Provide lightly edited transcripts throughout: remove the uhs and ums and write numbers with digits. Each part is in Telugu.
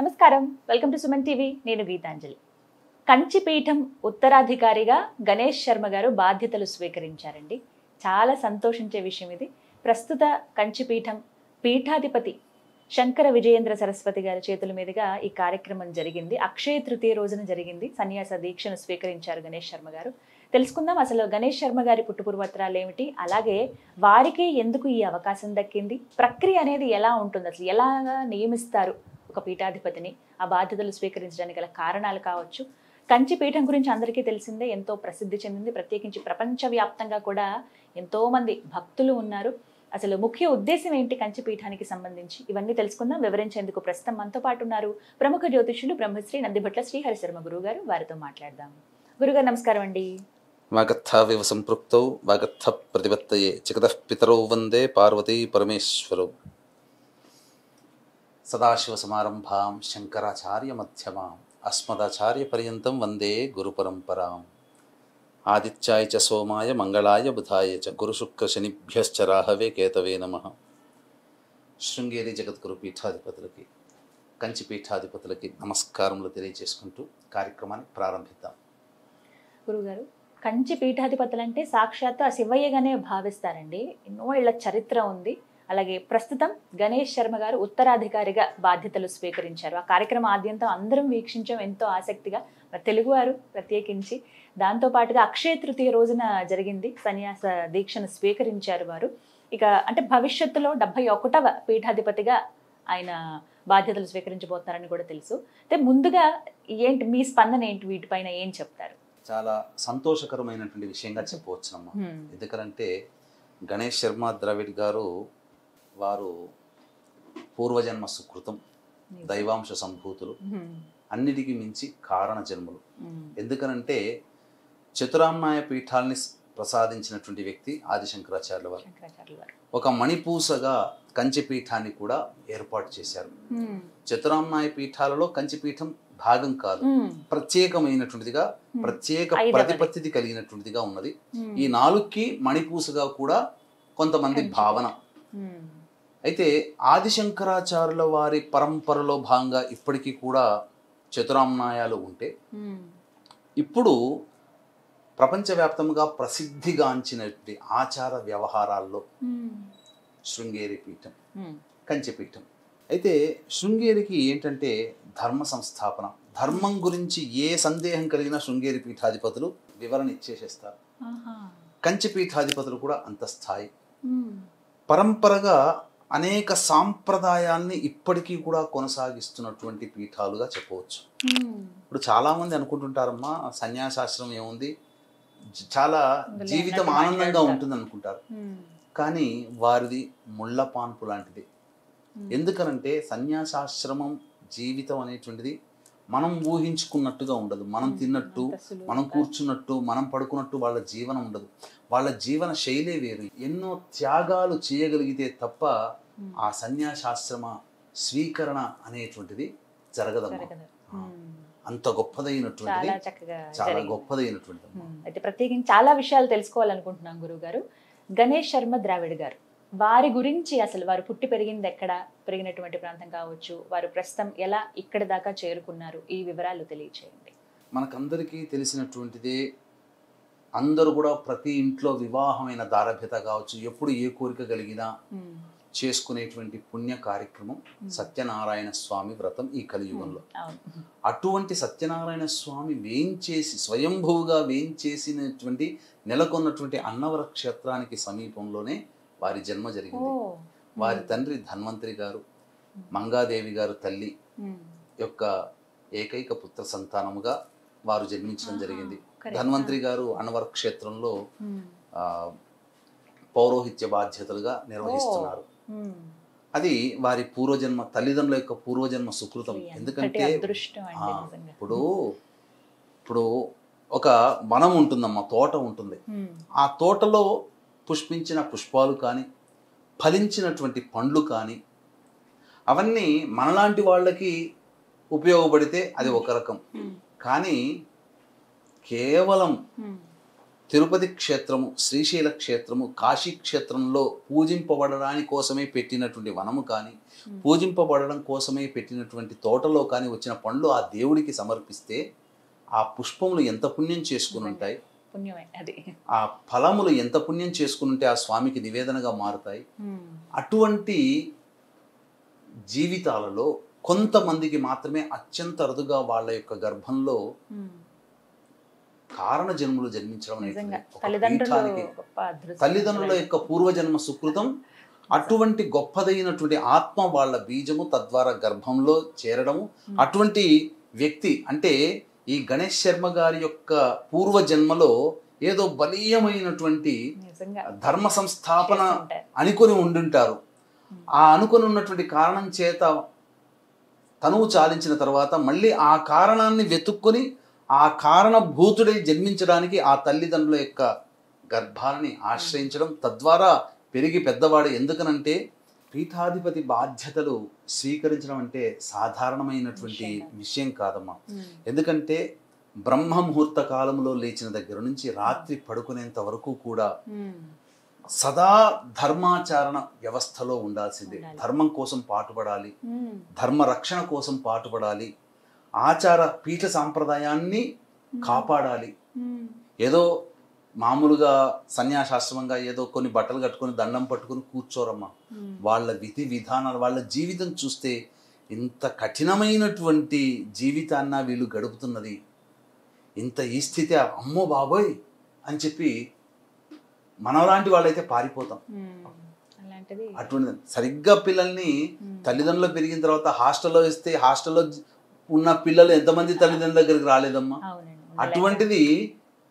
నమస్కారం, వెల్కమ్ టు సుమన్ టీవీ. నేను గీతాంజలి. కంచిపీఠం ఉత్తరాధికారిగా గణేష్ శర్మ గారు బాధ్యతలు స్వీకరించారండి. చాలా సంతోషించే విషయం ఇది. ప్రస్తుత కంచిపీఠం పీఠాధిపతి శంకర విజయేంద్ర సరస్వతి గారి చేతుల మీదుగా ఈ కార్యక్రమం జరిగింది. అక్షయ తృతీయ రోజున జరిగింది. సన్యాస దీక్షను స్వీకరించారు గణేష్ శర్మ గారు. తెలుసుకుందాం అసలు గణేష్ శర్మ గారి పుట్టుపూర్వత్రాలు ఏమిటి, అలాగే వారికి ఎందుకు ఈ అవకాశం దక్కింది, ప్రక్రియ అనేది ఎలా ఉంటుంది, అసలు ఎలాగా నియమిస్తారు ఒక పీఠాధిపతిని, ఆ బాధ్యతలు స్వీకరించడానికి గల కారణాలు కావచ్చు. కంచిపీఠం గురించి అందరికీ తెలిసిందే, ఎంతో ప్రసిద్ధి చెందింది. ప్రత్యేకించి ప్రపంచవ్యాప్తంగా కూడా ఎంతోమంది భక్తులు ఉన్నారు. అసలు ముఖ్య ఉద్దేశం ఏంటి కంచిపీఠానికి సంబంధించి, ఇవన్నీ తెలుసుకుందాం. వివరించేందుకు ప్రస్తుతం మనతో పాటు ఉన్నారు ప్రముఖ జ్యోతిష్యులు బ్రహ్మశ్రీ నందిభట్ల శ్రీహరిశర్మ గురువు గారు. వారితో మాట్లాడదాం. గురుగారు నమస్కారం అండి. వాగర్థావివ సంపృక్తౌ వాగర్థ ప్రతిపత్తయే జగతః పితరౌ వందే పార్వతీ పరమేశ్వరౌ. సదాశివ సమారంభాం శంకరాచార్య మధ్యమాం అస్మదాచార్య పర్యంతం వందే గురు పరంపరాం. ఆదిత్యాయ చ సోమాయ మంగళాయ బుధాయ చ గురుశుక్ర శనిభ్యశ్చ రాహవే కేతవే నమః. శృంగేరి జగద్గురు పీఠాధిపతులకి, కంచి పీఠాధిపతులకి నమస్కారములు తెలియజేసుకుంటూ కార్యక్రమాన్ని ప్రారంభిద్దాం. గురుగారు, కంచి పీఠాధిపతులు అంటే సాక్షాత్తు ఆ శివయ్యగానే భావిస్తారండి. ఎన్నో ఏళ్ల చరిత్ర ఉంది. అలాగే ప్రస్తుతం గణేష్ శర్మ గారు ఉత్తరాధికారిగా బాధ్యతలు స్వీకరించారు. ఆ కార్యక్రమం ఆద్యంతం అందరం వీక్షించాం ఎంతో ఆసక్తిగా, తెలుగువారు ప్రత్యేకించి. దాంతోపాటుగా అక్షయ తృతీయ రోజున జరిగింది, సన్యాస దీక్షను స్వీకరించారు వారు. ఇక అంటే భవిష్యత్తులో 71వ పీఠాధిపతిగా ఆయన బాధ్యతలు స్వీకరించబోతున్నారని కూడా తెలుసు. అయితే ముందుగా ఏంటి మీ స్పందన ఏంటి, వీటిపైన ఏం చెప్తారు? చాలా సంతోషకరమైనటువంటి విషయంగా చెప్పవచ్చునమ్మా. ఎందుకంటే గణేష్ శర్మ ద్రవిడ్ గారు వారు పూర్వజన్మ సుకృతం, దైవాంశ సంభూతులు, అన్నిటికీ మించి కారణ జన్మలు. ఎందుకనంటే చతురామ్నాయ పీఠాల్ని ప్రసాదించినటువంటి వ్యక్తి ఆదిశంకరాచార్యుల వారు. ఒక మణిపూసగా కంచిపీఠాన్ని కూడా ఏర్పాటు చేశారు. చతురామ్నాయ పీఠాలలో కంచిపీఠం భాగం కాదు, ప్రత్యేకమైనటువంటిదిగా, ప్రత్యేక ప్రతిపత్తి కలిగినటువంటిదిగా ఉన్నది. ఈ 4కి మణిపూసగా కూడా కొంతమంది భావన. అయితే ఆదిశంకరాచార్యుల వారి పరంపరలో భాగంగా ఇప్పటికీ కూడా చతురామ్నాయాలు ఉంటే, ఇప్పుడు ప్రపంచవ్యాప్తంగా ప్రసిద్ధిగాంచినటువంటి ఆచార వ్యవహారాల్లో శృంగేరి పీఠం, కంచిపీఠం. అయితే శృంగేరికి ఏంటంటే ధర్మ సంస్థాపన, ధర్మం గురించి ఏ సందేహం కలిగినా శృంగేరి పీఠాధిపతులు వివరణ ఇచ్చేసేస్తారు. కంచి పీఠాధిపతులు కూడా అంత స్థాయి. పరంపరగా అనేక సాంప్రదాయాల్ని ఇప్పటికీ కూడా కొనసాగిస్తున్నటువంటి పీఠాలుగా చెప్పవచ్చు. ఇప్పుడు చాలా మంది అనుకుంటుంటారమ్మా, సన్యాసాశ్రమం ఏముంది, చాలా జీవితం ఆనందంగా ఉంటుంది అనుకుంటారు. కానీ వారిది ముళ్ళపాన్పు లాంటిది. ఎందుకనంటే సన్యాసాశ్రమం జీవితం అనేటువంటిది మనం ఊహించుకున్నట్టుగా ఉండదు. మనం తిన్నట్టు, మనం కూర్చున్నట్టు, మనం పడుకున్నట్టు వాళ్ళ జీవనం ఉండదు. వాళ్ళ జీవన శైలే వేరు. ఎన్నో త్యాగాలు చేయగలిగితే తప్ప ఆ సన్యాసాశ్రమ స్వీకరణ అనేటువంటిది జరగదమ్మా. అంత గొప్పదైనటువంటిది, చాలా గొప్పదైనటువంటిది. అయితే ప్రత్యేకించి చాలా విషయాలు తెలుసుకోవాలనుకుంటున్నాం గురువు గారు. గణేష్ శర్మ ద్రావిడ్ గారు, వారి గురించి అసలు వారు పుట్టి పెరిగింది ఎక్కడ, పెరిగినటువంటి ప్రాంతం కావచ్చు, వారు ప్రస్తుతం ఎలా ఇక్కడి దాకా చేరుకున్నారు, ఈ వివరాలు తెలియచేయండి. మనకందరికీ తెలిసినటువంటిదే. అందరూ కూడా ప్రతి ఇంట్లో వివాహమైన దారభ్యత కావచ్చు, ఎప్పుడు ఏ కోరిక కలిగినా చేసుకునేటువంటి పుణ్య కార్యక్రమం సత్యనారాయణ స్వామి వ్రతం ఈ కలియుగంలో. అటువంటి సత్యనారాయణ స్వామి వేయించేసి, స్వయంభువుగా వేయించేసినటువంటి నెలకొన్నటువంటి అన్నవర క్షేత్రానికి సమీపంలోనే వారి జన్మ జరిగింది. వారి తండ్రి ధన్వంతరి గారు, మంగాదేవి గారు తల్లి యొక్క ఏకైక పుత్ర సంతానముగా వారు జన్మించడం జరిగింది. ధన్వంతరి గారు అన్నవర క్షేత్రంలో పౌరోహిత్య బాధ్యతలుగా నిర్వహిస్తున్నారు. అది వారి పూర్వజన్మ, తల్లిదండ్రుల యొక్క పూర్వజన్మ సుకృతం. ఎందుకంటే ఇప్పుడు ఒక వనం ఉంటుందమ్మా, తోట ఉంటుంది. ఆ తోటలో పుష్పించిన పుష్పాలు కానీ, ఫలించినటువంటి పండ్లు కానీ, అవన్నీ మనలాంటి వాళ్ళకి ఉపయోగపడితే అది ఒక రకం. కానీ కేవలం తిరుపతి క్షేత్రము, శ్రీశైల క్షేత్రము, కాశీ క్షేత్రంలో పూజింపబడడానికి కోసమే పెట్టినటువంటి వనము కానీ, పూజింపబడడం కోసమే పెట్టినటువంటి తోటలో కానీ వచ్చిన పండ్లు ఆ దేవుడికి సమర్పిస్తే ఆ పుష్పములు ఎంత పుణ్యం చేసుకుని ఉంటాయి, పుణ్యమే అది, ఆ ఫలములు ఎంత పుణ్యం చేసుకుని ఉంటే ఆ స్వామికి నివేదనగా మారుతాయి. అటువంటి జీవితాలలో కొంతమందికి మాత్రమే అత్యంత అరుదుగా వాళ్ళ యొక్క గర్భంలో కారణ జన్మలు జన్మించడం అనేది తల్లిదండ్రుల యొక్క పూర్వజన్మ సుకృతం. అటువంటి గొప్పదైనటువంటి ఆత్మ వాళ్ళ బీజము తద్వారా గర్భంలో చేరడము. అటువంటి వ్యక్తి అంటే ఈ గణేష్ శర్మ గారి యొక్క పూర్వజన్మలో ఏదో బలీయమైనటువంటి ధర్మ సంస్థాపన అనుకొని ఉండుంటారు. ఆ అనుకొని ఉన్నటువంటి కారణం చేత తనువు చాలించిన తర్వాత మళ్ళీ ఆ కారణాన్ని వెతుక్కొని ఆ కారణభూతుడై జన్మించడానికి ఆ తల్లిదండ్రుల యొక్క గర్భాన్ని ఆశ్రయించడం, తద్వారా పెరిగి పెద్దవాడు. ఎందుకనంటే పీఠాధిపతి బాధ్యతలు స్వీకరించడం అంటే సాధారణమైనటువంటి విషయం కాదమ్మా. ఎందుకంటే బ్రహ్మ ముహూర్త కాలంలో లేచిన దగ్గర నుంచి రాత్రి పడుకునేంత వరకు కూడా సదా ధర్మాచరణ వ్యవస్థలో ఉండాల్సిందే. ధర్మం కోసం పాటుపడాలి, ధర్మ రక్షణ కోసం పాటుపడాలి, ఆచార పీఠ సాంప్రదాయాన్ని కాపాడాలి. ఏదో మామూలుగా సన్యాసాశ్రమంగా ఏదో కొన్ని బట్టలు కట్టుకొని దండం పట్టుకొని కూర్చోరమ్మా. వాళ్ళ విధి విధానాలు, వాళ్ళ జీవితం చూస్తే ఇంత కఠినమైనటువంటి జీవితాన్న వీళ్ళు గడుపుతున్నది, ఇంత ఈ స్థితి, అమ్మో బాబోయ్ అని చెప్పి మనలాంటి వాళ్ళైతే పారిపోతాం. అటువంటి సరిగ్గా పిల్లల్ని తల్లిదండ్రులు పెరిగిన తర్వాత హాస్టల్లో వేస్తే హాస్టల్లో ఉన్న పిల్లలు ఎంతమంది తల్లిదండ్రుల దగ్గరికి రాలేదమ్మా. అటువంటిది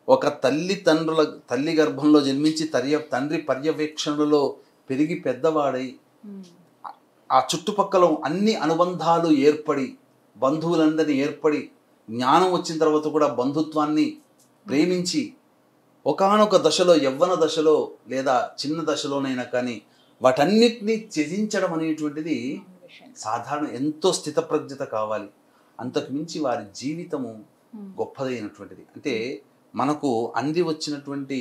ఒక తల్లి గర్భంలో జన్మించి తండ్రి పర్యవేక్షణలో పెరిగి పెద్దవాడై ఆ చుట్టుపక్కల అన్ని అనుబంధాలు ఏర్పడి బంధువులందరినీ ఏర్పడి జ్ఞానం వచ్చిన తర్వాత కూడా బంధుత్వాన్ని ప్రేమించి ఒకానొక దశలో, యవ్వన దశలో లేదా చిన్న దశలోనైనా కానీ వాటన్నిటినీ త్యజించడం అనేటువంటిది సాధారణ, ఎంతో స్థితప్రజ్ఞత కావాలి. అంతకు మించి వారి జీవితము గొప్పదైనటువంటిది. అంటే మనకు అంది వచ్చినటువంటి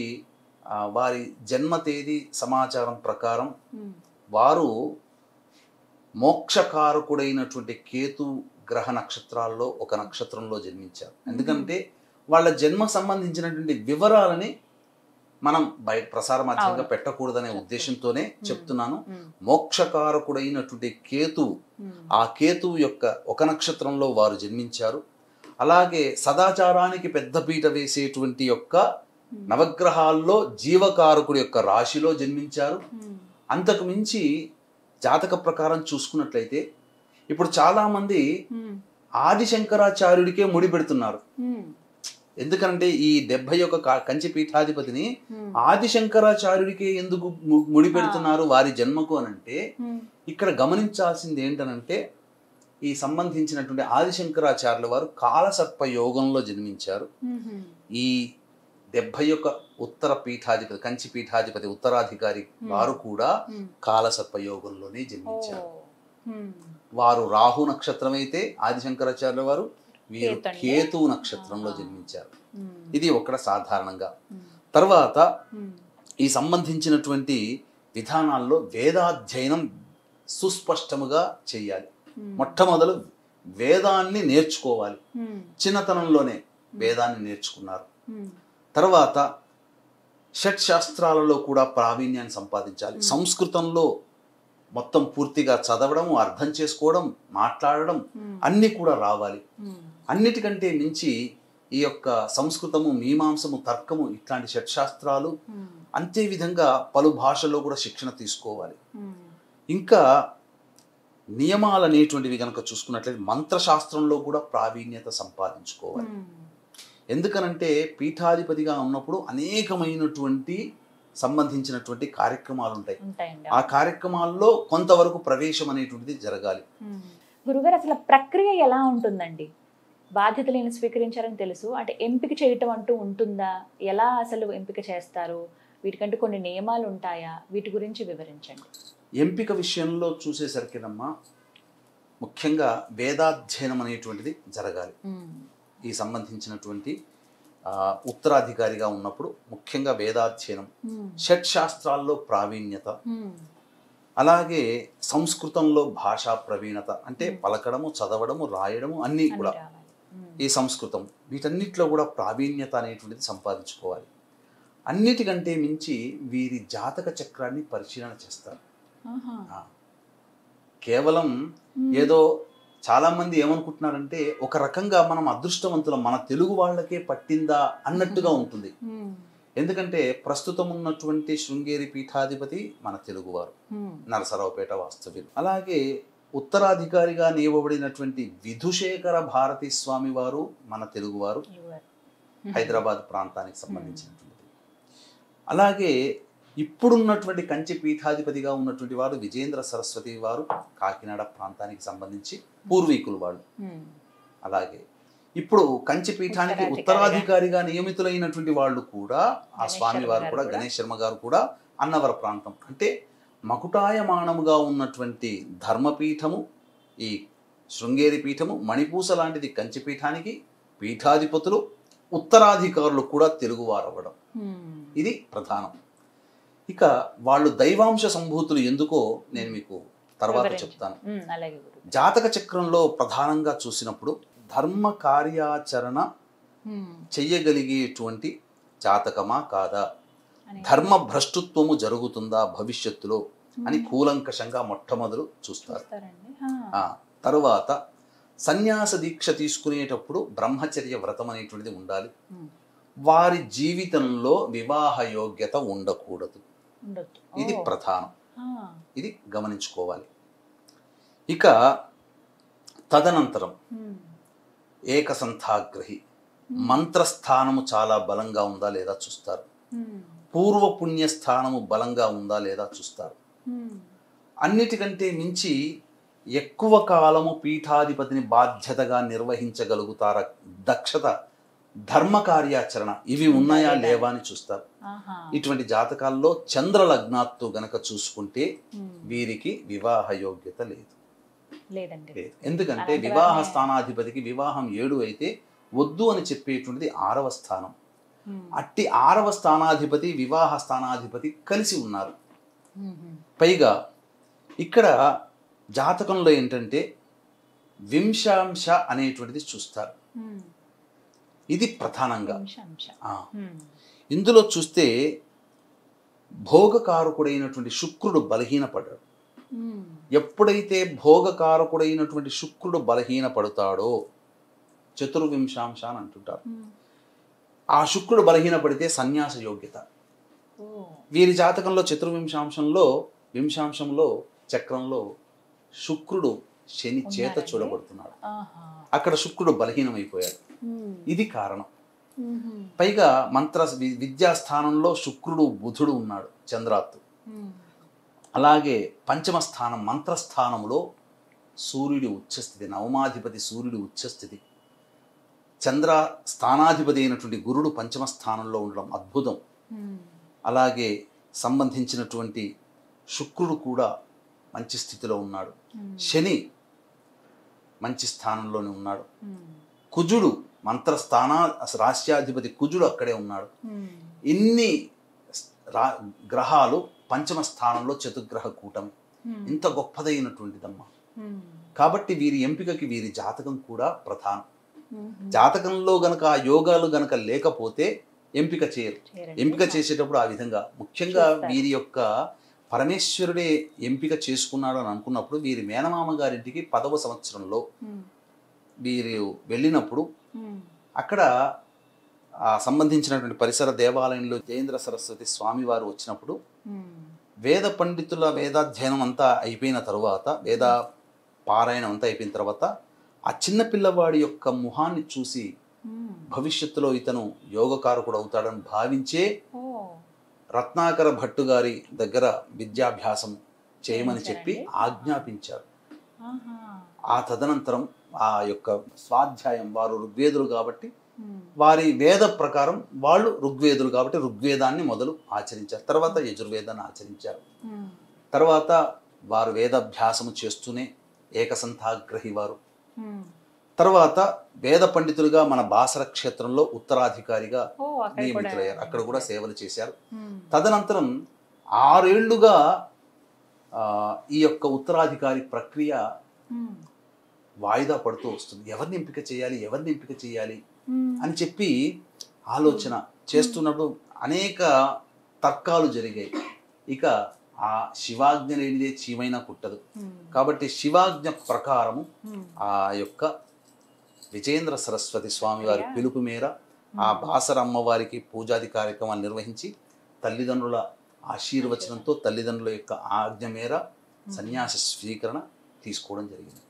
వారి జన్మ తేదీ సమాచారం ప్రకారం వారు మోక్షకారకుడైనటువంటి కేతు గ్రహ నక్షత్రాల్లో ఒక నక్షత్రంలో జన్మించారు. ఎందుకంటే వాళ్ళ జన్మ సంబంధించినటువంటి వివరాలని మనం బయట ప్రసార మాధ్యమంగా పెట్టకూడదనే ఉద్దేశంతోనే చెప్తున్నాను. మోక్షకారకుడైనటువంటి కేతువు, ఆ కేతువు యొక్క ఒక నక్షత్రంలో వారు జన్మించారు. అలాగే సదాచారానికి పెద్దపీట వేసేటువంటి యొక్క నవగ్రహాల్లో జీవకారకుడి యొక్క రాశిలో జన్మించారు. అంతకు మించి జాతక ప్రకారం చూసుకున్నట్లయితే ఇప్పుడు చాలా మంది ఆదిశంకరాచార్యుడికే ముడి పెడుతున్నారు. ఎందుకంటే ఈ 71 కంచి పీఠాధిపతిని ఆదిశంకరాచార్యుడికి ఎందుకు ముడి పెడుతున్నారు వారి జన్మకు అనంటే, ఇక్కడ గమనించాల్సింది ఏంటనంటే ఈ సంబంధించినటువంటి ఆదిశంకరాచార్యుల వారు కాలసర్ప యోగంలో జన్మించారు. ఈ 71 ఉత్తర పీఠాధిపతి, కంచి పీఠాధిపతి ఉత్తరాధికారి వారు కూడా కాలసర్ప యోగంలోనే జన్మించారు. వారు రాహు నక్షత్రం అయితే ఆదిశంకరాచార్యుల వారు వీరు కేతు నక్షత్రంలో జన్మించారు. ఇది ఒకటి సాధారణంగా. తర్వాత ఈ సంబంధించినటువంటి విధానాల్లో వేదాధ్యయనం సుస్పష్టముగా చేయాలి. మొట్టమొదలు వేదాన్ని నేర్చుకోవాలి. చిన్నతనంలోనే వేదాన్ని నేర్చుకున్నారు. తర్వాత షట్ శాస్త్రాలలో కూడా ప్రావీణ్యాన్ని సంపాదించాలి. సంస్కృతంలో మొత్తం పూర్తిగా చదవడం, అర్థం చేసుకోవడం, మాట్లాడడం అన్నీ కూడా రావాలి. అన్నిటికంటే మించి ఈ యొక్క సంస్కృతము, మీమాంసము, తర్కము ఇట్లాంటి షట్శాస్త్రాలు, అంతే విధంగా పలు భాషల్లో కూడా శిక్షణ తీసుకోవాలి. ఇంకా నియమాలు అనేటువంటివి కనుక చూసుకున్నట్లయితే మంత్రశాస్త్రంలో కూడా ప్రావీణ్యత సంపాదించుకోవాలి. ఎందుకనంటే పీఠాధిపతిగా ఉన్నప్పుడు అనేకమైనటువంటి సంబంధించినటువంటి కార్యక్రమాలు ఉంటాయి. ఆ కార్యక్రమాల్లో కొంతవరకు ప్రవేశం అనేటువంటిది జరగాలి. గురుగారు, అసలు ప్రక్రియ ఎలా ఉంటుందండి? బాధ్యతలను స్వీకరించారని తెలుసు, అంటే ఎంపిక చేయటం అంటూ ఉంటుందా? ఎలా అసలు ఎంపిక చేస్తారు? వీటికంటూ కొన్ని నియమాలు ఉంటాయా? వీటి గురించి వివరించండి. ఎంపిక విషయంలో చూసేసరికినమ్మా ముఖ్యంగా వేదాధ్యయనం అనేటువంటిది జరగాలి. ఈ సంబంధించినటువంటి ఉత్తరాధికారిగా ఉన్నప్పుడు ముఖ్యంగా వేదాధ్యయనం, షట్ శాస్త్రాల్లో ప్రావీణ్యత, అలాగే సంస్కృతంలో భాషా ప్రవీణత అంటే పలకడము, చదవడము, రాయడము అన్నీ కూడా ఈ సంస్కృతం వీటన్నిటిలో కూడా ప్రావీణ్యత అనేటువంటిది సంపాదించుకోవాలి. అన్నిటికంటే మించి వీరి జాతక చక్రాన్ని పరిశీలన చేస్తారు. కేవలం ఏదో చాలామంది ఏమనుకుంటున్నారంటే ఒక రకంగా మనం అదృష్టవంతులం, మన తెలుగు వాళ్ళకే పట్టిందా అన్నట్టుగా ఉంటుంది. ఎందుకంటే ప్రస్తుతం ఉన్నటువంటి శృంగేరి పీఠాధిపతి మన తెలుగువారు, నరసరావుపేట వాస్తవ్యులు. అలాగే ఉత్తరాధికారిగా నియమబడినటువంటి విధుశేఖర భారతీ స్వామి వారు మన తెలుగువారు, హైదరాబాద్ ప్రాంతానికి సంబంధించినటువంటిది. అలాగే ఇప్పుడున్నటువంటి కంచి పీఠాధిపతిగా ఉన్నటువంటి వారు విజేంద్ర సరస్వతి వారు కాకినాడ ప్రాంతానికి సంబంధించి పూర్వీకులు వాళ్ళు. అలాగే ఇప్పుడు కంచి పీఠానికి ఉత్తరాధికారిగా నియమితులైనటువంటి వాళ్ళు కూడా ఆ స్వామి వారు కూడా గణేష్ శర్మ గారు కూడా అన్నవర ప్రాంతం అంటే మకుటాయమానముగా ఉన్నటువంటి ధర్మపీఠము, ఈ శృంగేరి పీఠము, మణిపూస లాంటిది కంచి పీఠానికి పీఠాధిపతులు, ఉత్తరాధికారులు కూడా తెలుగువారు అవ్వడం ఇది ప్రధానం. ఇక వాళ్ళు దైవాంశ సంభూతులు ఎందుకో నేను మీకు తర్వాత చెప్తాను. జాతక చక్రంలో ప్రధానంగా చూసినప్పుడు ధర్మ కార్యాచరణ చెయ్యగలిగేటువంటి జాతకమా కాదా, ధర్మ భ్రష్టుత్వము జరుగుతుందా భవిష్యత్తులో అని కూలంకషంగా మొట్టమొదలు చూస్తారు. తరువాత సన్యాస దీక్ష తీసుకునేటప్పుడు బ్రహ్మచర్య వ్రతం అనేటువంటిది ఉండాలి. వారి జీవితంలో వివాహ యోగ్యత ఉండకూడదు, ఇది ప్రధానం, ఇది గమనించుకోవాలి. ఇక తదనంతరం ఏకసంథాగ్రహి మంత్రస్థానము చాలా బలంగా ఉందా లేదా చూస్తారు. పూర్వపుణ్యస్థానము బలంగా ఉందా లేదా చూస్తారు. అన్నిటికంటే మించి ఎక్కువ కాలము పీఠాధిపతిని బాధ్యతగా నిర్వహించగలుగుతారా, దక్షత, ధర్మ కార్యాచరణ ఇవి ఉన్నాయా లేవా అని చూస్తారు. ఇటువంటి జాతకాల్లో చంద్ర లగ్నాత్తు గనక చూసుకుంటే వీరికి వివాహ యోగ్యత లేదు. ఎందుకంటే వివాహ స్థానాధిపతికి వివాహం 7 అయితే వద్దు అని చెప్పేటువంటిది 6వ స్థానం. అట్టి 6వ స్థానాధిపతి వివాహ స్థానాధిపతి కలిసి ఉన్నారు. పైగా ఇక్కడ జాతకంలో ఏంటంటే వింశాంశ అనేటువంటిది చూస్తారు. ఇది ప్రధానంగా ఇందులో చూస్తే భోగకారకుడైనటువంటి శుక్రుడు బలహీనపడ్డాడు. ఎప్పుడైతే భోగకారకుడైనటువంటి శుక్రుడు బలహీనపడతాడో చతుర్వింశాంశ అని అంటుంటారు. ఆ శుక్రుడు బలహీనపడితే సన్యాస యోగ్యత. వీరి జాతకంలో వింశాంశంలో చక్రంలో శుక్రుడు శని చేత చూడబడుతున్నాడు. అక్కడ శుక్రుడు బలహీనమైపోయాడు, ఇది కారణం. పైగా విద్యాస్థానంలో శుక్రుడు బుధుడు ఉన్నాడు, చంద్రాత్తు. అలాగే పంచమ స్థానం మంత్రస్థానంలో సూర్యుడి ఉచ్చస్థితి, నవమాధిపతి సూర్యుడి ఉచ్చస్థితి. చంద్ర స్థానాధిపతి అయినటువంటి గురుడు పంచమ స్థానంలో ఉండడం అద్భుతం. అలాగే సంబంధించినటువంటి శుక్రుడు కూడా మంచి స్థితిలో ఉన్నాడు. శని మంచి స్థానంలోనే ఉన్నాడు. కుజుడు రాశ్యాధిపతి కుజుడు అక్కడే ఉన్నాడు. ఇన్ని గ్రహాలు పంచమ స్థానంలో చతుర్గ్రహ కూటమి, ఇంత గొప్పదైనటువంటిదమ్మా. కాబట్టి వీరి ఎంపికకి వీరి జాతకం కూడా ప్రధానం. జాతకంలో గనక ఆ యోగాలు గనక లేకపోతే ఎంపిక చేయరు. ఎంపిక చేసేటప్పుడు ఆ విధంగా ముఖ్యంగా వీరి యొక్క పరమేశ్వరుడే ఎంపిక చేసుకున్నాడు అని అనుకున్నప్పుడు వీరి మేనమామ గారింటికి 10వ సంవత్సరంలో వీరు వెళ్ళినప్పుడు అక్కడ సంబంధించినటువంటి పరిసర దేవాలయంలో జయేంద్ర సరస్వతి స్వామివారు వచ్చినప్పుడు వేద పండితుల వేదాధ్యయనం అంతా అయిపోయిన తర్వాత, వేద పారాయణం అంతా అయిపోయిన తర్వాత ఆ చిన్న పిల్లవాడి యొక్క ముఖాన్ని చూసి భవిష్యత్తులో ఇతను యోగకారకుడు అవుతాడని భావించే రత్నాకర భట్టు గారి దగ్గర విద్యాభ్యాసం చేయమని చెప్పి ఆజ్ఞాపించారు. ఆ తదనంతరం ఆ యొక్క స్వాధ్యాయం, వారు ఋగ్వేదులు కాబట్టి వారి వేద ప్రకారం వాళ్ళు ఋగ్వేదులు కాబట్టి ఋగ్వేదాన్ని మొదలు ఆచరించారు. తర్వాత యజుర్వేదాన్ని ఆచరించారు. తర్వాత వారు వేదాభ్యాసము చేస్తూనే ఏకసంథాగ్రహి వారు. తర్వాత వేద పండితులుగా మన బాసర క్షేత్రంలో ఉత్తరాధికారిగా నియమితులయ్యారు. అక్కడ కూడా సేవలు చేశారు. తదనంతరం 6 ఏళ్లుగా ఈ యొక్క ఉత్తరాధికారి ప్రక్రియ వాయిదా పడుతూ వస్తుంది. ఎవరిని ఎంపిక చేయాలి అని చెప్పి ఆలోచన చేస్తున్నప్పుడు అనేక తర్కాలు జరిగాయి. ఇక ఆ శివాజ్ఞ లేనిదే చీమైనా కుట్టదు. కాబట్టి శివాజ్ఞ ప్రకారము ఆ యొక్క విజయేంద్ర సరస్వతి స్వామి వారి పిలుపు మేర ఆ బాసర అమ్మవారికి పూజాది కార్యక్రమాలు నిర్వహించి తల్లిదండ్రుల ఆశీర్వచనంతో తల్లిదండ్రుల యొక్క ఆజ్ఞ మేర సన్యాస స్వీకరణ తీసుకోవడం జరిగింది.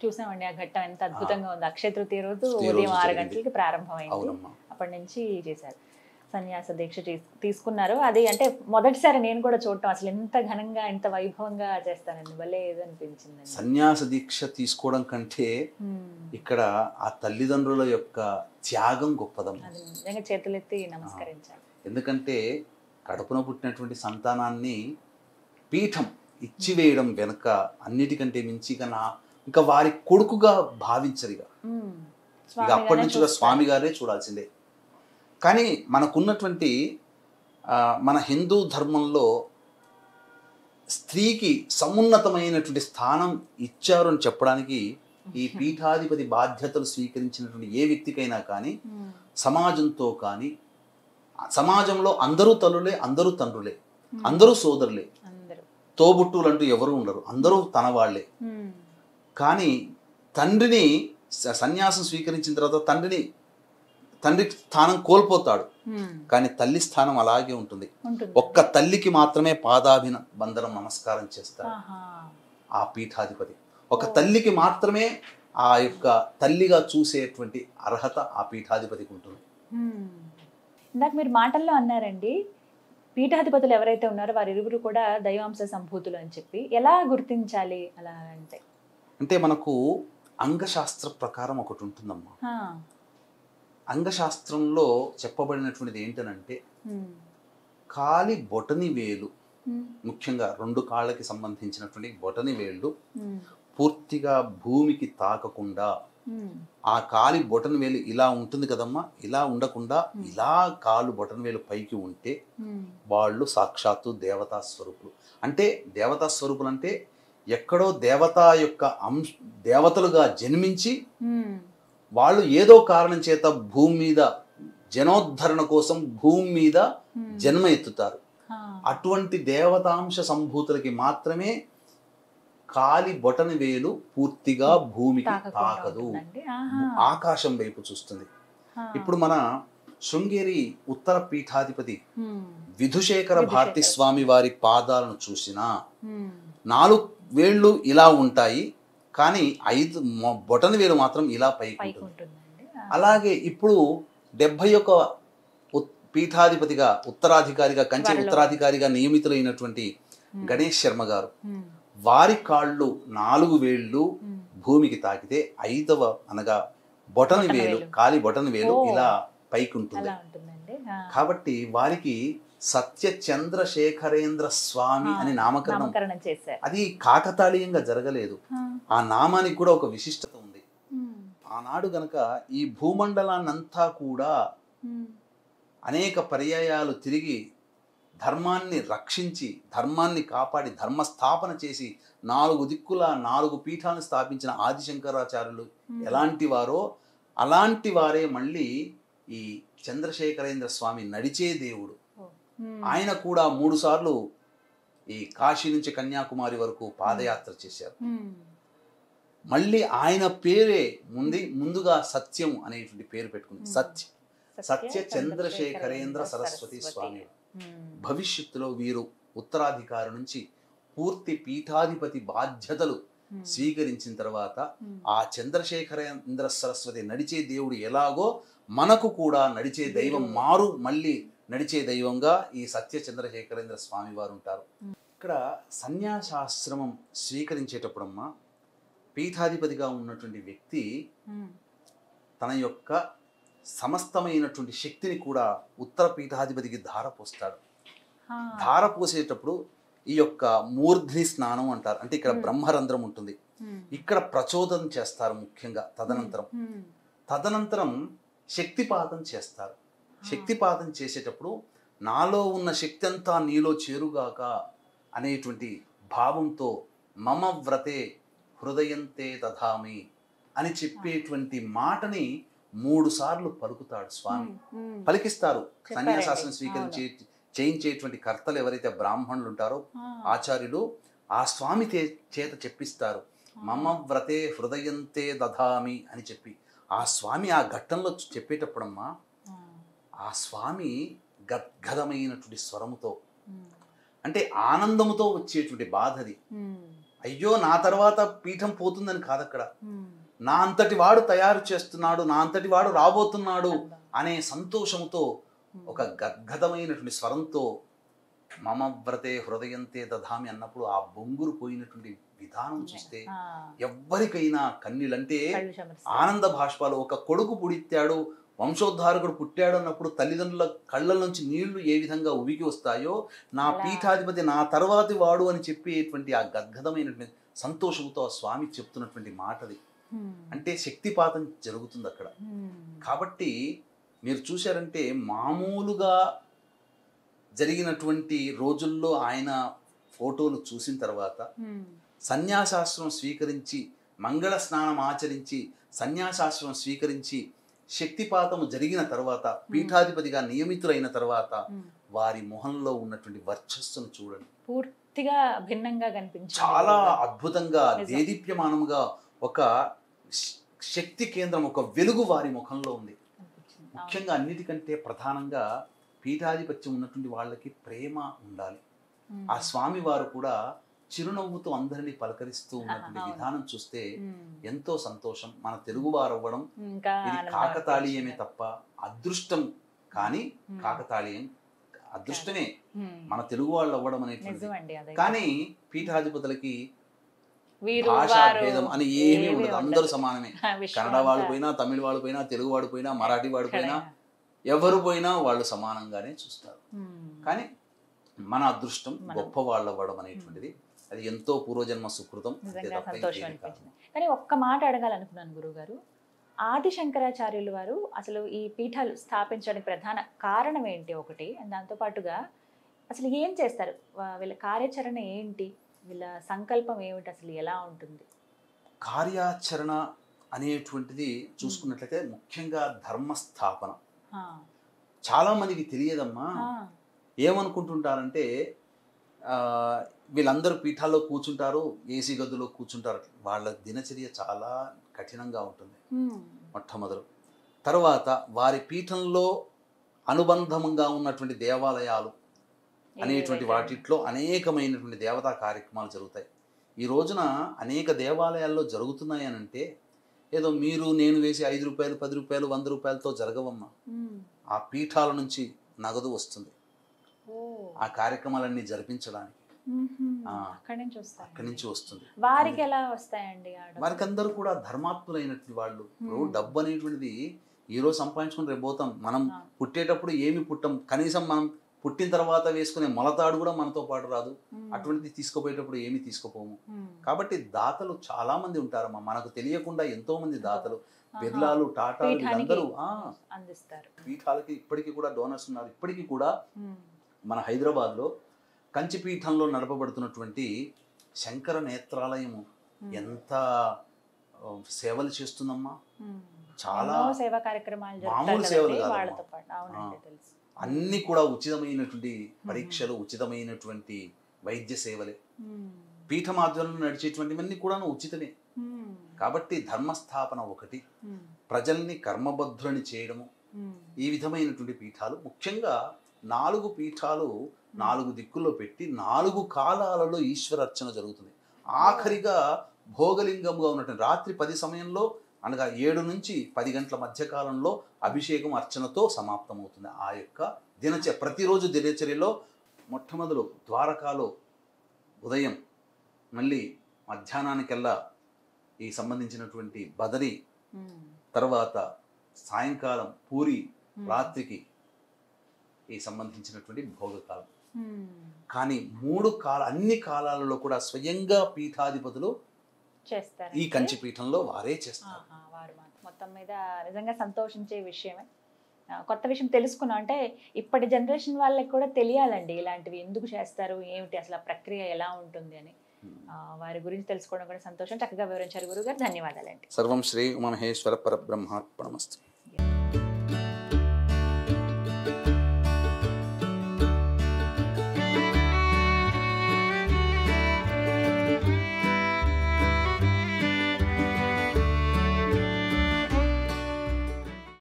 చూసామండి ఆ ఘట్టం ఎంత అద్భుతంగా ఉంది. అక్షయ తృతీయ రోజు ఉదయం 6 గంటలకి ప్రారంభమైంది. అప్పటి నుంచి చేశారు, సన్యాస దీక్ష తీసుకున్నారు. అది అంటే మొదటిసారి నేను కూడా చూడటం, అసలు ఎంత ఘనంగా ఎంత వైభవంగా చేస్తానండి, భలే ఏదనిపించింది. సన్యాస దీక్ష తీసుకోవడం కంటే ఇక్కడ ఆ తల్లిదండ్రుల యొక్క త్యాగం గొప్పదమ్మా. అది నిజంగా చేతులెత్తి నమస్కరించాలి. ఎందుకంటే కడుపున పుట్టినటువంటి సంతానాన్ని పీఠం ఇచ్చివేయడం వెనుక అన్నిటికంటే మించి ఇంకా వారి కొడుకుగా భావించరిగా. ఇక అప్పటి నుంచి స్వామి గారే చూడాల్సిందే. కానీ మనకున్నటువంటి మన హిందూ ధర్మంలో స్త్రీకి సమున్నతమైనటువంటి స్థానం ఇచ్చారు అని చెప్పడానికి ఈ పీఠాధిపతి బాధ్యతలు స్వీకరించినటువంటి ఏ వ్యక్తికైనా కానీ, సమాజంతో కానీ, సమాజంలో అందరూ తల్లులే, అందరూ తండ్రులే, అందరూ సోదరులే, తోబుట్టులు అంటూ ఎవరు ఉండరు, అందరూ తన వాళ్లే. కానీ తండ్రిని సన్యాసం స్వీకరించిన తర్వాత తండ్రి స్థానం కోల్పోతాడు, కానీ తల్లి స్థానం అలాగే ఉంటుంది. ఒక్క తల్లికి మాత్రమే పాదాభివందనం నమస్కారం చేస్తాడు ఆ పీఠాధిపతి. ఒక తల్లికి మాత్రమే ఆ యొక్క తల్లిగా చూసేటువంటి అర్హత ఆ పీఠాధిపతికి ఉంటుంది. ఇందాక మీరు మాటల్లో అన్నారండి, పీఠాధిపతులు ఎవరైతే ఉన్నారో వారి ఇరువురు కూడా దైవాంశ సంభూతులు అని చెప్పి. ఎలా గుర్తించాలి అలా అంటే మనకు అంగశాస్త్ర ప్రకారం ఒకటి ఉంటుందమ్మా. అంగశాస్త్రంలో చెప్పబడినటువంటిది ఏంటనంటే, కాలి బొటని వేలు, ముఖ్యంగా 2 కాళ్ళకి సంబంధించినటువంటి బొటని వేళ్ళు పూర్తిగా భూమికి తాకకుండా, ఆ కాలి బొటన వేలు ఇలా ఉంటుంది కదమ్మా, ఇలా ఉండకుండా ఇలా కాలు బొటన వేలు పైకి ఉంటే వాళ్ళు సాక్షాత్తు దేవతా స్వరూపులు. అంటే దేవతా స్వరూపులు అంటే ఎక్కడో దేవతా యొక్క దేవతలుగా జన్మించి వాళ్ళు ఏదో కారణం చేత భూమి మీద జనోద్ధరణ కోసం భూమి మీద జన్మ ఎత్తుతారు. అటువంటి దేవతాంశ సంభూతులకి మాత్రమే కాలి బొటన వేలు పూర్తిగా భూమికి తాకదు, ఆకాశం వైపు చూస్తుంది. ఇప్పుడు మన శృంగేరి ఉత్తర పీఠాధిపతి విధుశేఖర భారతి స్వామి వారి పాదాలను చూసినా 4 వేళ్ళు ఇలా ఉంటాయి, కానీ 5 బొటన వేలు మాత్రం ఇలా పైకి ఉంటుంది. అలాగే ఇప్పుడు 71 పీఠాధిపతిగా ఉత్తరాధికారిగా కంచి ఉత్తరాధికారిగా నియమితులైనటువంటి గణేష్ శర్మ గారు, వారి కాళ్ళు 4 వేళ్ళు భూమికి తాకితే 5వ అనగా బొటన వేలు, కాలి బొటన వేలు ఇలా పైకి ఉంటుంది. కాబట్టి వారికి సత్య చంద్రశేఖరేంద్ర స్వామి అని నామకరణం చేశారు. అది కాకతాళీయంగా జరగలేదు, ఆ నామానికి కూడా ఒక విశిష్టత ఉంది. ఆనాడు గనక ఈ భూమండలాన్నంతా కూడా అనేక పర్యాయాలు తిరిగి ధర్మాన్ని రక్షించి, ధర్మాన్ని కాపాడి, ధర్మస్థాపన చేసి 4 దిక్కుల 4 పీఠాలను స్థాపించిన ఆదిశంకరాచార్యులు ఎలాంటి వారో అలాంటి వారే మళ్ళీ ఈ చంద్రశేఖరేంద్ర స్వామి నడిచే దేవుడు. ఆయన కూడా 3 సార్లు ఈ కాశీ నుంచి కన్యాకుమారి వరకు పాదయాత్ర చేశారు. మళ్ళీ ఆయన పేరే ముందుగా సత్యం అనేటువంటి పేరు పెట్టుకుంది. సత్య చంద్రశేఖరేంద్ర సరస్వతి స్వామి. భవిష్యత్తులో వీరు ఉత్తరాధికారి నుంచి పూర్తి పీఠాధిపతి బాధ్యతలు స్వీకరించిన తర్వాత ఆ చంద్రశేఖరేంద్ర సరస్వతి నడిచే దేవుడు ఎలాగో మనకు కూడా నడిచే దైవం మళ్ళీ నడిచే దైవంగా ఈ సత్య చంద్రశేఖరేంద్ర స్వామి వారు ఉంటారు. ఇక్కడ సన్యాసాశ్రమం స్వీకరించేటప్పుడమ్మా పీఠాధిపతిగా ఉన్నటువంటి వ్యక్తి తన యొక్క సమస్తమైనటువంటి శక్తిని కూడా ఉత్తర పీఠాధిపతికి ధారపోస్తాడు. ధారపోసేటప్పుడు ఈ యొక్క మూర్ధ్ని స్నానం అంటారు. అంటే ఇక్కడ బ్రహ్మరంధ్రం ఉంటుంది, ఇక్కడ ప్రచోదనం చేస్తారు ముఖ్యంగా. తదనంతరం శక్తిపాతం చేస్తారు. శక్తిపాతం చేసేటప్పుడు నాలో ఉన్న శక్తి అంతా నీలో చేరుగాక అనేటువంటి భావంతో మమ వ్రతే హృదయంతే దధామి అని చెప్పేటువంటి మాటని 3 సార్లు పలుకుతాడు స్వామి. పలికిస్తారు. సన్యాసాసనం చేయించేటువంటి కర్తలు ఎవరైతే బ్రాహ్మణులు ఉంటారో ఆచార్యులు ఆ స్వామి చేత చెప్పిస్తారు. మమ వ్రతే హృదయంతే దధామి అని చెప్పి ఆ స్వామి ఆ ఘట్టంలో చెప్పేటప్పుడమ్మా ఆ స్వామి గద్గదమైనటువంటి స్వరముతో, అంటే ఆనందముతో వచ్చేటువంటి బాధది. అయ్యో నా తర్వాత పీఠం పోతుందని కాదక్కడ, నా అంతటి వాడు తయారు చేస్తున్నాడు, నా అంతటి వాడు రాబోతున్నాడు అనే సంతోషముతో ఒక గద్గదమైనటువంటి స్వరంతో మమ వ్రతే హృదయంతే దధామి అన్నప్పుడు ఆ బొంగురు పోయినటువంటి విధానం చూస్తే ఎవ్వరికైనా కన్నీళ్ళంటే ఆనంద భాష్పాలు. ఒక కొడుకు పుడిత్తాడు, వంశోద్ధారకుడు పుట్టాడు అన్నప్పుడు తల్లిదండ్రుల కళ్ళ నుంచి నీళ్లు ఏ విధంగా ఉవికి వస్తాయో, నా పీఠాధిపతి నా తర్వాతి వాడు అని చెప్పేటువంటి ఆ గద్గదమైనటువంటి సంతోషంతో ఆ స్వామి చెప్తున్నటువంటి మాటది. అంటే శక్తిపాతం జరుగుతుంది అక్కడ. కాబట్టి మీరు చూశారంటే మామూలుగా జరిగినటువంటి రోజుల్లో ఆయన ఫోటోలు చూసిన తర్వాత సన్యాసాశ్రమం స్వీకరించి మంగళ స్నానం ఆచరించి సన్యాసాశ్రమం స్వీకరించి శక్తిపాతము జరిగిన తర్వాత పీఠాధిపతిగా నియమితులైన తర్వాత వారి మొహంలో ఉన్నటువంటి వర్చస్సును చూడండి, పూర్తిగా భిన్నంగా కనిపించింది. చాలా అద్భుతంగా దేదీప్యమానంగా ఒక శక్తి కేంద్రం, ఒక వెలుగు వారి ముఖంలో ఉంది. ముఖ్యంగా అన్నిటికంటే ప్రధానంగా పీఠాధిపత్యం ఉన్నటువంటి వాళ్ళకి ప్రేమ ఉండాలి. ఆ స్వామి వారు కూడా చిరునవ్వుతో అందరినీ పలకరిస్తూ ఉన్నటువంటి విధానం చూస్తే ఎంతో సంతోషం. మన తెలుగు వారు అవ్వడం ఇది కాకతాళీయమే తప్ప అదృష్టం కానీ కాకతాళీయం అదృష్టమే మన తెలుగు వాళ్ళు అవ్వడం అనేటువంటి. కానీ పీఠాధిపతులకి భాషా భేదం అని ఏమీ ఉండదు, అందరూ సమానమే. కన్నడ వాళ్ళు పోయినా, తమిళ వాళ్ళు పోయినా, తెలుగు వాడు పోయినా, మరాఠీ వాడు పోయినా, ఎవరు పోయినా వాళ్ళు సమానంగానే చూస్తారు. కానీ మన అదృష్టం గొప్ప వాళ్ళు అవ్వడం అనేటువంటిది అది ఎంతో పూర్వజన్మ సుకృతం. కానీ ఒక్క మాట అడగాలనుకున్నాను గురువుగారు, ఆది శంకరాచార్యులు వారు అసలు ఈ పీఠాలు స్థాపించడానికి ప్రధాన కారణం ఏంటి ఒకటి, దాంతో పాటుగా అసలు ఏం చేస్తారు, వీళ్ళ కార్యాచరణ ఏంటి, వీళ్ళ సంకల్పం ఏమిటి, అసలు ఎలా ఉంటుంది? కార్యాచరణ అనేటువంటిది చూసుకున్నట్లయితే ముఖ్యంగా ధర్మస్థాపన. చాలా మందికి తెలియదమ్మా, ఏమనుకుంటుంటారంటే వీళ్ళందరూ పీఠాల్లో కూర్చుంటారు, ఏసీ గదులో కూర్చుంటారు. వాళ్ళ దినచర్య చాలా కఠినంగా ఉంటుంది మొట్టమొదలు. తర్వాత వారి పీఠంలో అనుబంధంగా ఉన్నటువంటి దేవాలయాలు అనేటువంటి వాటిట్లో అనేకమైనటువంటి దేవతా కార్యక్రమాలు జరుగుతాయి. ఈ రోజున అనేక దేవాలయాల్లో జరుగుతున్నాయి అని అంటే ఏదో మీరు నేను వేసి 5 రూపాయలు 10 రూపాయలు 100 రూపాయలతో జరగవమ్మా. ఆ పీఠాల నుంచి నగదు వస్తుంది ఆ కార్యక్రమాలన్నీ జరిపించడానికి. అక్కడి నుంచి వస్తుంది. వారికి ఎలా వస్తాయండి? వారికి అందరూ కూడా ధర్మాత్ములైనటువంటి వాళ్ళు. డబ్బు అనేటువంటిది ఈ రోజు సంపాదించుకుని రేపు పోతాం. మనం పుట్టేటప్పుడు ఏమి పుట్టం, కనీసం మనం పుట్టిన తర్వాత వేసుకునే మొలతాడు కూడా మనతో పాటు రాదు. అటువంటిది తీసుకుపోయేటప్పుడు ఏమి తీసుకుపోము. కాబట్టి దాతలు చాలా మంది ఉంటారమ్మా, మనకు తెలియకుండా ఎంతో మంది దాతలు, బిర్లాలు, టాటాలు వీళ్ళందరూ అందిస్తారు. పీఠాలకి ఇప్పటికీ కూడా డోనర్స్ ఉన్నారు. ఇప్పటికీ కూడా మన హైదరాబాద్లో కంచిపీఠంలో నడపబడుతున్నటువంటి శంకర నేత్రాలయము ఎంత సేవలు చేస్తుందమ్మా. చాలా సేవా కార్యక్రమాలు, మామూలు సేవలు కాదు, అన్ని కూడా ఉచితమైనటువంటి పరీక్షలు, ఉచితమైనటువంటి వైద్య సేవలే. పీఠం ఆధ్వర్యంలో నడిచేటువంటివన్నీ కూడా ఉచితమే. కాబట్టి ధర్మస్థాపన ఒకటి, ప్రజల్ని కర్మబద్ధులని చేయడము, ఈ విధమైనటువంటి పీఠాలు. ముఖ్యంగా 4 పీఠాలు 4 దిక్కుల్లో పెట్టి 4 కాలాలలో ఈశ్వరార్చన జరుగుతుంది. ఆఖరిగా భోగలింగంగా ఉన్నటువంటి రాత్రి 10 సమయంలో అనగా 7 నుంచి 10 గంటల మధ్య కాలంలో అభిషేకం అర్చనతో సమాప్తమవుతుంది. ఆ యొక్క ప్రతిరోజు దినచర్యలో మొట్టమొదలు ద్వారకాలో ఉదయం, మళ్ళీ మధ్యాహ్నానికల్లా ఈ సంబంధించినటువంటి బదరి, తర్వాత సాయంకాలం పూరి, రాత్రికి ఈ సంబంధించినటువంటి భోగకాలం. కానీ 3 అన్ని కాలాలలో కూడా స్వయంగా పీఠాధిపతులు చేస్తారు. ఈ కంచి పీఠంలో వారే చేస్తారు. మొత్తం మీద నిజంగా సంతోషించే విషయమే. కొత్త విషయం తెలుసుకున్నాం. అంటే ఇప్పటి జనరేషన్ వాళ్ళకి కూడా తెలియాలండి ఇలాంటివి ఎందుకు చేస్తారు, ఏమిటి అసలు ప్రక్రియ ఎలా ఉంటుంది అని. వారి గురించి తెలుసుకోవడం కూడా సంతోషం. చక్కగా వివరించారు గురుగారు. ధన్యవాదాలండి. సర్వం శ్రీ ఉమామహేశ్వర పరబ్రహ్మార్పణమస్తు.